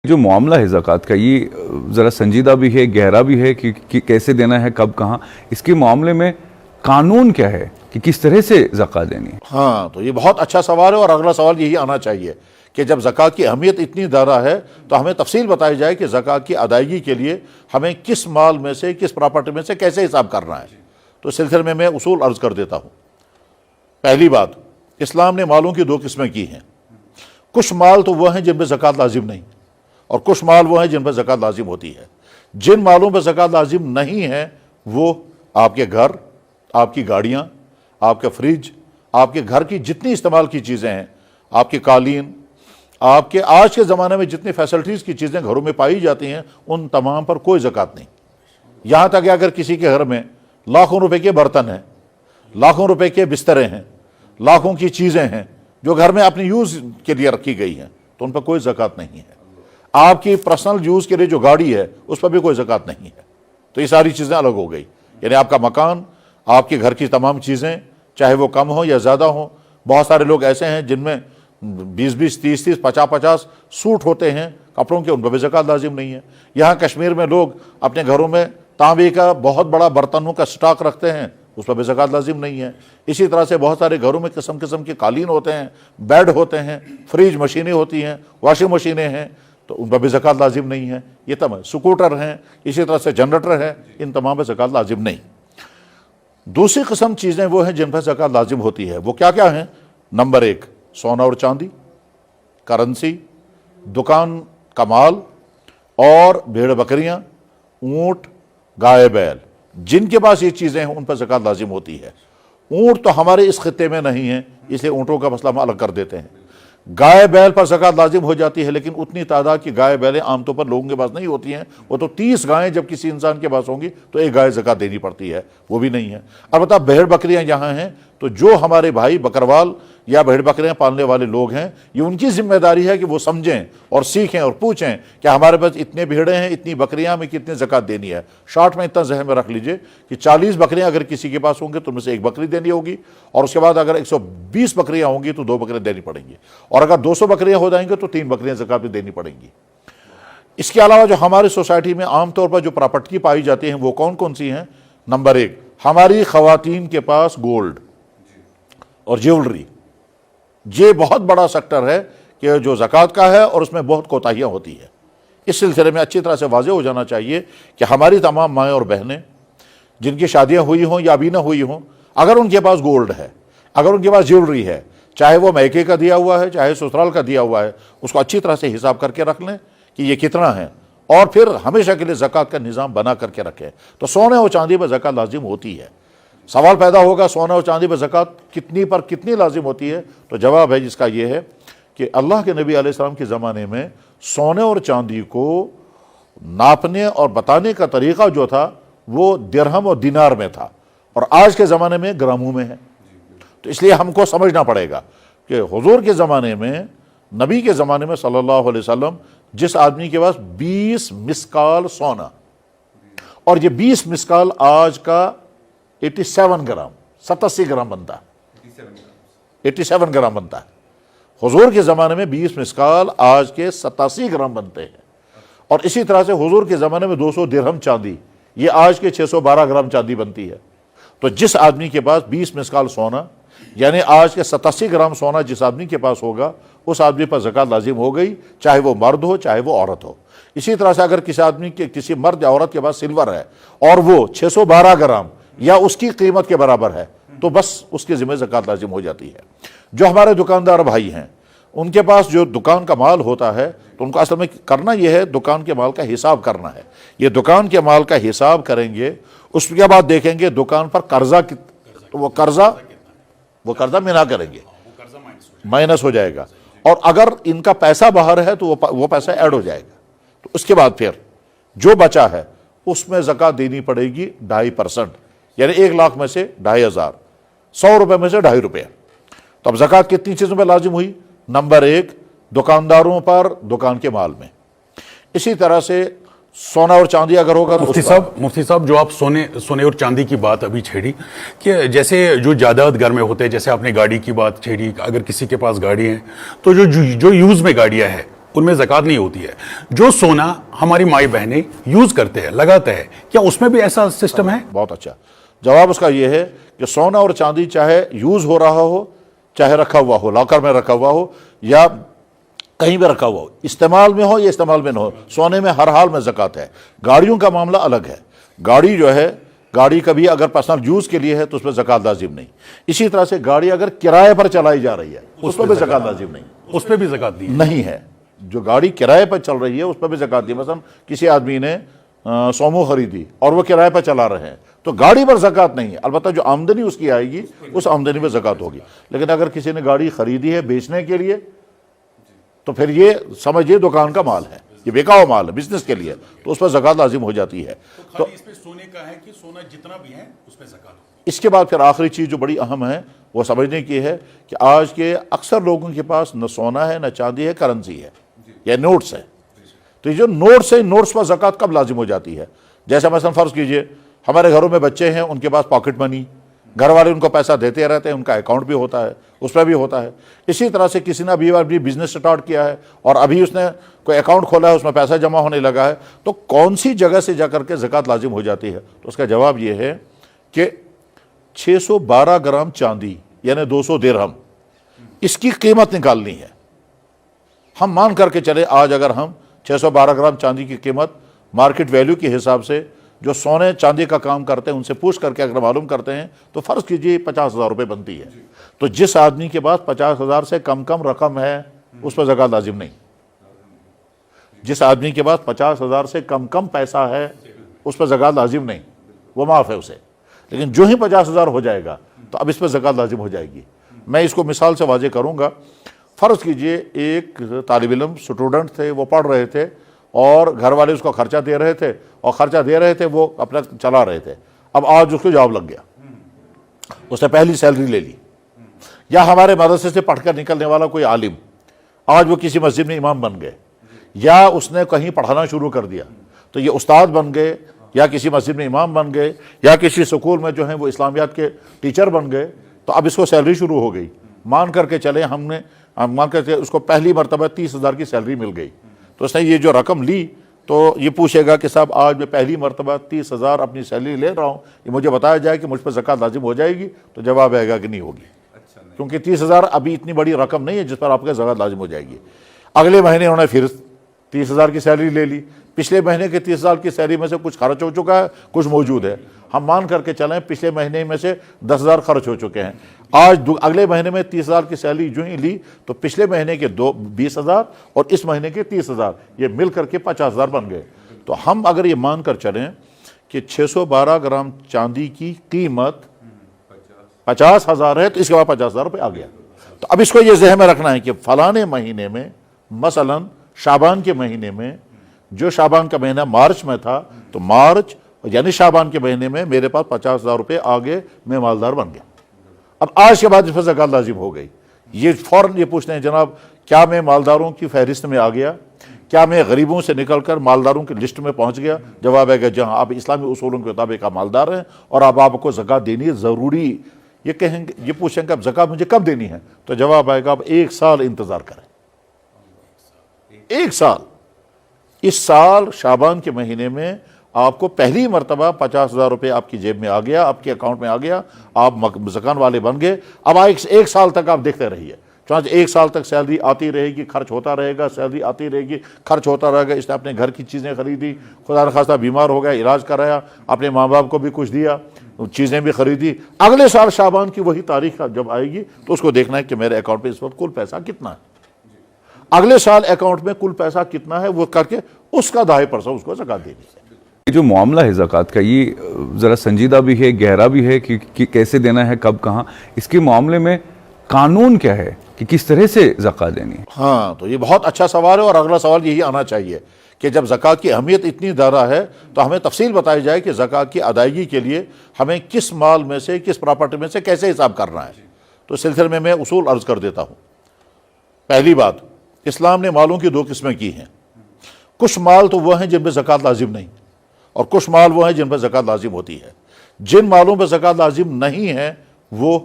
جو معاملہ ہے زکوٰۃ کا یہ ذرا سنجیدہ بھی ہے، گہرا بھی ہے کہ کیسے دینا ہے، کب کہاں، اس کے معاملے میں قانون کیا ہے کہ کس طرح سے زکوٰۃ دینی ہے؟ ہاں تو یہ بہت اچھا سوال ہے، اور اگلا سوال یہی آنا چاہیے کہ جب زکوٰۃ کی اہمیت اتنی زیادہ ہے تو ہمیں تفصیل بتائی جائے کہ زکوٰۃ کی ادائیگی کے لیے ہمیں کس مال میں سے، کس پراپرٹی میں سے کیسے حساب کرنا ہے۔ تو اس سلسلے میں اصول عرض کر دیتا ہوں۔ پہلی بات، اسلام نے مالوں کی دو قسمیں کی ہیں۔ کچھ مال تو وہ ہیں جن پہ زکوٰۃ لازم نہیں، اور کچھ مال وہ ہیں جن پہ زکوٰۃ لازم ہوتی ہے۔ جن مالوں پہ زکوٰۃ لازم نہیں ہے وہ آپ کے گھر، آپ کی گاڑیاں، آپ کے فریج، آپ کے گھر کی جتنی استعمال کی چیزیں ہیں، آپ کی قالین، آپ کے آج کے زمانے میں جتنی فیسلٹیز کی چیزیں گھروں میں پائی جاتی ہیں، ان تمام پر کوئی زکوٰۃ نہیں۔ یہاں تک کہ اگر کسی کے گھر میں لاکھوں روپے کے برتن ہیں، لاکھوں روپے کے بسترے ہیں، لاکھوں کی چیزیں ہیں جو گھر میں اپنی یوز کے لیے رکھی گئی ہیں، تو ان پر کوئی زکوٰۃ نہیں ہے۔ آپ کی پرسنل یوز کے لیے جو گاڑی ہے اس پر بھی کوئی زکوٰۃ نہیں ہے۔ تو یہ ساری چیزیں الگ ہو گئی، یعنی آپ کا مکان، آپ کے گھر کی تمام چیزیں، چاہے وہ کم ہوں یا زیادہ ہوں۔ بہت سارے لوگ ایسے ہیں جن میں 20 30 50 سوٹ ہوتے ہیں کپڑوں کے، ان پر بھی زکوٰۃ لازم نہیں ہے۔ یہاں کشمیر میں لوگ اپنے گھروں میں تانبے کا بہت بڑا برتنوں کا سٹاک رکھتے ہیں، اس پر بھی زکوٰۃ لازم نہیں ہے۔ اسی طرح سے بہت سارے گھروں میں قسم قسم کے قالین ہوتے ہیں، بیڈ ہوتے ہیں، فریج مشینیں ہوتی ہیں، واشنگ مشینیں ہیں، تو ان پر بھی زکوٰۃ لازم نہیں ہے۔ یہ تمام سکوٹر ہیں، اسی طرح سے جنریٹر ہے، ان تمام پہ زکوٰۃ لازم نہیں۔ دوسری قسم چیزیں وہ ہیں جن پر زکوٰۃ لازم ہوتی ہے۔ وہ کیا کیا ہیں؟ نمبر 1، سونا اور چاندی، کرنسی، دکان کا مال، اور بھیڑ بکریاں، اونٹ، گائے بیل، جن کے پاس یہ چیزیں ہیں ان پر زکوٰۃ لازم ہوتی ہے۔ اونٹ تو ہمارے اس خطے میں نہیں ہیں، اس لیے اونٹوں کا مسئلہ ہم الگ کر دیتے ہیں۔ گائے بیل پر زکوٰۃ لازم ہو جاتی ہے، لیکن اتنی تعداد کی گائے بیلیں عام طور پر لوگوں کے پاس نہیں ہوتی ہیں۔ وہ تو 30 گائیں جب کسی انسان کے پاس ہوں گی تو 1 گائے زکوٰۃ دینی پڑتی ہے، وہ بھی نہیں ہے۔ البتہ بھیڑ بکریاں یہاں ہیں، تو جو ہمارے بھائی بکروال یا بھیڑ بکریاں پالنے والے لوگ ہیں، یہ ان کی ذمہ داری ہے کہ وہ سمجھیں اور سیکھیں اور پوچھیں کہ ہمارے پاس اتنے بھیڑیں ہیں، اتنی بکریاں، ہمیں کتنے زکوٰۃ دینی ہے۔ شارٹ میں اتنا ذہن میں رکھ لیجئے کہ 40 بکریاں اگر کسی کے پاس ہوں گے تو ان میں سے 1 بکری دینی ہوگی، اور اس کے بعد اگر 120 بکریاں ہوں گی تو 2 بکریاں دینی پڑیں گی، اور اگر 200 بکریاں ہو جائیں گے تو 3 بکریاں زکوٰۃ بھی دینی پڑیں گی۔ اس کے علاوہ جو ہماری سوسائٹی میں عام طور پر جو پراپرٹی پائی جاتی ہیں وہ کون کون سی ہیں؟ نمبر 1، ہماری خواتین کے پاس گولڈ اور جیولری۔ یہ بہت بڑا سیکٹر ہے کہ جو زکوٰۃ کا ہے، اور اس میں بہت کوتاہیاں ہوتی ہیں۔ اس سلسلے میں اچھی طرح سے واضح ہو جانا چاہیے کہ ہماری تمام مائیں اور بہنیں جن کی شادیاں ہوئی ہوں یا ابھی نہ ہوئی ہوں، اگر ان کے پاس گولڈ ہے، اگر ان کے پاس جیولری ہے، چاہے وہ میکے کا دیا ہوا ہے چاہے سسرال کا دیا ہوا ہے، اس کو اچھی طرح سے حساب کر کے رکھ لیں کہ یہ کتنا ہے، اور پھر ہمیشہ کے لیے زکوٰۃ کا نظام بنا کر کے رکھیں۔ تو سونے اور چاندی پر زکوٰۃ لازم ہوتی ہے۔ سوال پیدا ہوگا سونا اور چاندی پر زکوٰۃ کتنی پر کتنی لازم ہوتی ہے؟ تو جواب ہے جس کا یہ ہے کہ اللہ کے نبی علیہ السلام کے زمانے میں سونے اور چاندی کو ناپنے اور بتانے کا طریقہ جو تھا وہ درہم اور دینار میں تھا، اور آج کے زمانے میں گراموں میں ہے۔ تو اس لیے ہم کو سمجھنا پڑے گا کہ حضور کے زمانے میں، نبی کے زمانے میں صلی اللہ علیہ وسلم، جس آدمی کے پاس 20 مسکال سونا، اور یہ 20 مسکال آج کا 87 گرام 87 گرام بنتا ہے، 87 گرام بنتا ہے۔ حضور کے زمانے میں 20 مسکال آج کے 87 گرام بنتے ہیں، اور اسی طرح سے حضور کے زمانے میں 200 درہم چاندی، یہ آج کے 612 گرام چاندی بنتی ہے۔ تو جس آدمی کے پاس 20 مسکال سونا، یعنی آج کے 87 گرام سونا جس آدمی کے پاس ہوگا، اس آدمی پر زکوٰۃ لازم ہو گئی، چاہے وہ مرد ہو چاہے وہ عورت ہو۔ اسی طرح سے اگر کسی آدمی کے، کسی مرد یا عورت کے پاس سلور ہے اور وہ 612 گرام یا اس کی قیمت کے برابر ہے، تو بس اس کے ذمہ زکوٰۃ لازم ہو جاتی ہے۔ جو ہمارے دکاندار بھائی ہیں، ان کے پاس جو دکان کا مال ہوتا ہے، تو ان کو اصل میں کرنا یہ ہے دکان کے مال کا حساب کرنا ہے۔ یہ دکان کے مال کا حساب کریں گے، اس کے بعد دیکھیں گے دکان پر قرضہ وہ قرضہ منا کریں گے، مائنس ہو جائے گا، اور اگر ان کا پیسہ باہر ہے تو وہ پیسہ ایڈ ہو جائے گا۔ تو اس کے بعد پھر جو بچا ہے اس میں زکوٰۃ دینی پڑے گی 2.5%، یعنی 1 لاکھ میں سے 2,500، 100 روپے میں سے 2.5 روپے۔ تو اب زکوٰۃ کتنی چیزوں پہ لازم ہوئی؟ نمبر 1، دکانداروں پر، دکان کے مال میں۔ اسی طرح سے سونا اور چاندی اگر ہوگا تو مفتی صاحب جو آپ سونے اور چاندی کی بات ابھی چھیڑی، کہ جیسے جو جائیداد گھر میں ہوتے ہیں، جیسے آپ نے گاڑی کی بات چھیڑی، اگر کسی کے پاس گاڑی ہے تو جو یوز میں گاڑیاں ہیں ان میں زکوٰۃ نہیں ہوتی ہے. جو سونا ہماری مائی بہنیں یوز کرتے ہیں, لگاتے ہیں, کیا اس میں بھی ایسا سسٹم ہے؟ بہت اچھا جواب اس کا یہ ہے کہ سونا اور چاندی چاہے یوز ہو رہا ہو, چاہے رکھا ہوا ہو, لاکر میں رکھا ہوا ہو یا کہیں بھی رکھا ہوا ہو, استعمال میں ہو یا استعمال میں نہ ہو, سونے میں ہر حال میں زکوٰۃ ہے. گاڑیوں کا معاملہ الگ ہے. گاڑی جو ہے, گاڑی کبھی اگر پرسنل یوز کے لیے ہے تو اس پہ زکوٰۃ لازم نہیں. اسی طرح سے گاڑی اگر کرائے پر چلائی جا رہی ہے اس پہ بھی زکوٰۃ لازم نہیں. اس پہ بھی زکوٰۃ نہیں ہے. جو گاڑی کرائے پر چل رہی ہے اس پہ بھی زکوٰۃ دی. مثلا کسی آدمی نے سومو خریدی اور وہ کرائے پر چلا رہے ہیں تو گاڑی پر زکوٰۃ نہیں ہے. البتہ جو آمدنی اس کی آئے گی اس آمدنی میں زکوٰۃ ہوگی. لیکن اگر کسی نے گاڑی خریدی ہے بیچنے کے لیے تو پھر یہ سمجھیے دکان کا مال ہے, یہ بیکا ہوا مال ہے بزنس کے لیے, تو اس پر زکوٰۃ لازم ہو جاتی ہے. تو اس پہ سونے کا ہے کہ سونا جتنا بھی ہے اس پہ زکوٰۃ. اس کے بعد پھر آخری چیز جو بڑی اہم ہے وہ سمجھنے کی ہے کہ آج کے اکثر لوگوں کے پاس نہ سونا ہے نہ چاندی ہے, کرنسی ہے یا نوٹس ہے. تو یہ جو نوٹس ہیں, نوٹس پر زکوٰۃ کب لازم ہو جاتی ہے؟ جیسے مثلا فرض کیجئے ہمارے گھروں میں بچے ہیں, ان کے پاس پاکٹ منی, گھر والے ان کو پیسہ دیتے رہتے ہیں, ان کا اکاؤنٹ بھی ہوتا ہے, اس پہ بھی ہوتا ہے. اسی طرح سے کسی نے ابھی بزنس سٹارٹ کیا ہے اور ابھی اس نے کوئی اکاؤنٹ کھولا ہے, اس میں پیسہ جمع ہونے لگا ہے, تو کون سی جگہ سے جا کر کے زکوٰۃ لازم ہو جاتی ہے؟ تو اس کا جواب یہ ہے کہ 612 گرام چاندی یعنی 200 درہم, اس کی قیمت نکالنی ہے. ہم مان کر کے چلے آج اگر ہم 612 گرام چاندی کی قیمت مارکیٹ ویلیو کے حساب سے جو سونے چاندی کا کام کرتے ہیں ان سے پوچھ کر کے اگر معلوم کرتے ہیں تو فرض کیجئے 50,000 روپے بنتی ہے. تو جس آدمی کے پاس 50,000 سے کم رقم ہے اس پر زکوٰۃ لازم نہیں. جس آدمی کے پاس 50,000 سے کم پیسہ ہے اس پر زکوٰۃ لازم نہیں, وہ معاف ہے اسے. لیکن جو ہی 50,000 ہو جائے گا تو اب اس پر زکوٰۃ لازم ہو جائے گی. میں اس کو مثال سے واضح کروں گا. فرض کیجئے ایک طالب علم اسٹوڈنٹ تھے, وہ پڑھ رہے تھے اور گھر والے اس کو خرچہ دے رہے تھے, اور خرچہ دے رہے تھے وہ اپنا چلا رہے تھے. اب آج اس کو جاب لگ گیا, اس نے پہلی سیلری لے لی. یا ہمارے مدرسے سے پڑھ کر نکلنے والا کوئی عالم, آج وہ کسی مسجد میں امام بن گئے, یا اس نے کہیں پڑھانا شروع کر دیا تو یہ استاد بن گئے, یا کسی مسجد میں امام بن گئے, یا کسی سکول میں جو ہیں وہ اسلامیات کے ٹیچر بن گئے. تو اب اس کو سیلری شروع ہو گئی. مان کر کے چلے مان کر کے اس کو پہلی مرتبہ 30,000 کی سیلری مل گئی. تو اس نے یہ جو رقم لی تو یہ پوچھے گا کہ صاحب آج میں پہلی مرتبہ 30,000 اپنی سیلری لے رہا ہوں, یہ مجھے بتایا جائے کہ مجھ پر زکوٰۃ لازم ہو جائے گی؟ تو جواب آئے گا کہ نہیں ہوگی, کیونکہ 30,000 ابھی اتنی بڑی رقم نہیں ہے جس پر آپ کا زکوٰۃ لازم ہو جائے گی. اگلے مہینے انہوں نے پھر 30,000 کی سیلری لے لی. پچھلے مہینے کے 30,000 کی سیلری میں سے کچھ خرچ ہو چکا ہے, کچھ موجود ہے. ہم مان کر کے چلیں پچھلے مہینے میں سے 10,000 خرچ ہو چکے ہیں. آج اگلے مہینے میں 30,000 کی سیلری جو ہی لی تو پچھلے مہینے کے 20,000 اور اس مہینے کے 30,000 یہ مل کر کے 50,000 بن گئے. تو ہم اگر یہ مان کر چلیں کہ 612 گرام چاندی کی قیمت 50,000 ہے تو اس کے بعد 50,000 روپے آ گیا. تو اب اس کو یہ ذہن میں رکھنا ہے کہ فلانے مہینے میں, مثلا شعبان کے مہینے میں, جو شعبان کا مہینہ مارچ میں تھا تو مارچ یعنی شعبان کے مہینے میں میرے پاس 50,000 روپے آگے, میں مالدار بن گیا. اب آج کے بعد اس پر زکوٰۃ لازم ہو گئی. یہ فوراً یہ پوچھتے ہیں جناب کیا میں مالداروں کی فہرست میں آ گیا, کیا میں غریبوں سے نکل کر مالداروں کی لسٹ میں پہنچ گیا؟ جواب ہے کہ جہاں آپ اسلامی اصولوں کے مطابق آپ مالدار ہیں اور آپ کو زکوٰۃ دینی ضروری. یہ کہیں گے, یہ پوچھیں کہ اب زکوٰۃ مجھے کب دینی ہے؟ تو جواب آئے گا اب 1 سال انتظار کریں. 1 سال. اس سال شعبان کے مہینے میں آپ کو پہلی مرتبہ 50,000 روپے آپ کی جیب میں آ گیا, آپ کے اکاؤنٹ میں آ گیا, آپ زکوٰۃ والے بن گئے. اب 1 سال تک آپ دیکھتے رہیے, چنانچہ 1 سال تک سیلری آتی رہے گی, خرچ ہوتا رہے گا, سیلری آتی رہے گی, خرچ ہوتا رہے گا. اس نے اپنے گھر کی چیزیں خریدی, خدا نخواستہ بیمار ہو گیا, علاج کرایا, اپنے ماں باپ کو بھی کچھ دیا, چیزیں بھی خریدی. اگلے سال شعبان کی وہی تاریخ جب آئے گی تو اس کو دیکھنا ہے کہ میرے اکاؤنٹ پہ اس وقت کل پیسہ کتنا ہے. اگلے سال اکاؤنٹ میں کل پیسہ کتنا ہے وہ کر کے اس کا 10% اس کو زکوٰۃ دینی ہے. یہ جو معاملہ ہے زکوٰۃ کا, یہ ذرا سنجیدہ بھی ہے, گہرا بھی ہے کہ کیسے دینا ہے, کب, کہاں. اس کے معاملے میں قانون کیا ہے کہ کس طرح سے زکوٰۃ دینی ہے؟ ہاں, تو یہ بہت اچھا سوال ہے اور اگلا سوال یہی آنا چاہیے کہ جب زکوٰۃ کی اہمیت اتنی زیادہ ہے تو ہمیں تفصیل بتائی جائے کہ زکوٰۃ کی ادائیگی کے لیے ہمیں کس مال میں سے, کس پراپرٹی میں سے کیسے حساب کرنا ہے. تو اس سلسلے میں اصول عرض کر دیتا ہوں. پہلی بات, اسلام نے مالوں کی 2 قسمیں کی ہیں. کچھ مال تو وہ ہیں جن پہ زکوٰۃ لازم نہیں, اور کچھ مال وہ ہیں جن پہ زکوٰۃ لازم ہوتی ہے. جن مالوں پہ زکوٰۃ لازم نہیں ہے وہ